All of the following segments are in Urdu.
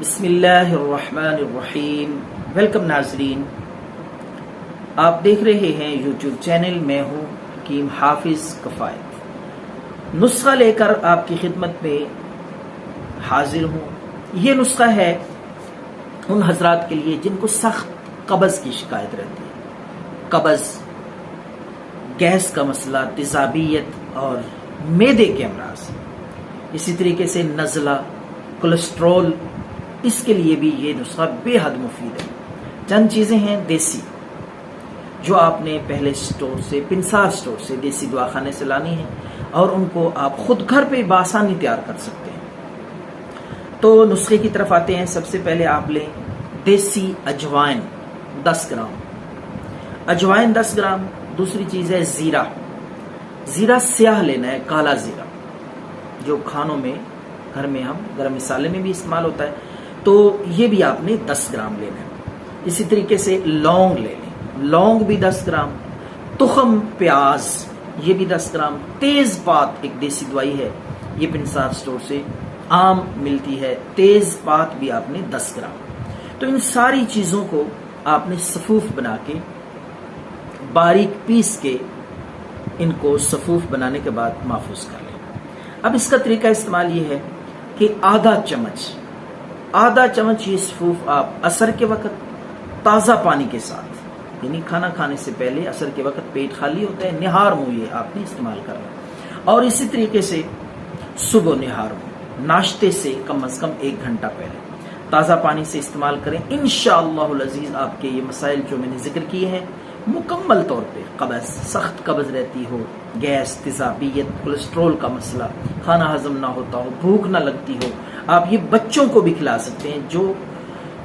بسم اللہ الرحمن الرحیم۔ ویلکم ناظرین، آپ دیکھ رہے ہیں یوٹیوب چینل، میں ہوں حکیم حافظ کفایت۔ نسخہ لے کر آپ کی خدمت میں حاضر ہوں۔ یہ نسخہ ہے ان حضرات کے لیے جن کو سخت قبض کی شکایت رہتی ہے، قبض، گیس کا مسئلہ، تیزابیت اور معدے کے امراض، اسی طریقے سے نزلہ، کولیسٹرول، اس کے لیے بھی یہ نسخہ بے حد مفید ہے۔ چند چیزیں ہیں دیسی جو آپ نے پہلے سٹور سے، پنسار سٹور سے، دیسی دواخانے سے لانی ہے اور ان کو آپ خود گھر پہ بآسانی تیار کر سکتے ہیں۔ تو نسخے کی طرف آتے ہیں۔ سب سے پہلے آپ لیں دیسی اجوائن 10 گرام، اجوائن 10 گرام۔ دوسری چیز ہے زیرہ، زیرہ سیاہ لینا ہے، کالا زیرہ جو کھانوں میں، گھر میں ہم گرم مسالے میں بھی استعمال ہوتا ہے، تو یہ بھی آپ نے 10 گرام لینا ہے۔ اسی طریقے سے لونگ لے لیں، لونگ بھی 10 گرام، تخم پیاز یہ بھی 10 گرام، تیز پات ایک دیسی دوائی ہے، یہ پنسار سٹور سے عام ملتی ہے، تیز پات بھی آپ نے 10 گرام۔ تو ان ساری چیزوں کو آپ نے صفوف بنا کے، باریک پیس کے، ان کو صفوف بنانے کے بعد محفوظ کر لیں۔ اب اس کا طریقہ استعمال یہ ہے کہ آدھا چمچ یہ صفوف آپ عصر کے وقت تازہ پانی کے ساتھ، یعنی کھانا کھانے سے پہلے، عصر کے وقت پیٹ خالی ہوتا ہے، نہار منہ یہ آپ نے استعمال کرنا، اور اسی طریقے سے صبح نہار منہ، ناشتے سے کم از کم 1 گھنٹہ پہلے تازہ پانی سے استعمال کریں۔ انشاءاللہ العزیز آپ کے یہ مسائل جو میں نے ذکر کیے ہیں مکمل طور پہ، قبض، سخت قبض رہتی ہو، گیس، تیزابیت، کولیسٹرول کا مسئلہ، کھانا ہضم نہ ہوتا ہو، بھوک نہ لگتی ہو، آپ یہ بچوں کو بھی کھلا سکتے ہیں جو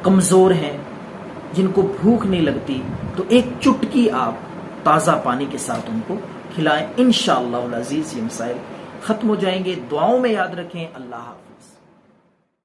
کمزور ہیں، جن کو بھوک نہیں لگتی، تو ایک چٹکی آپ تازہ پانی کے ساتھ ان کو کھلائیں۔ انشاءاللہ العزیز یہ مسائل ختم ہو جائیں گے۔ دعاؤں میں یاد رکھیں۔ اللہ حافظ۔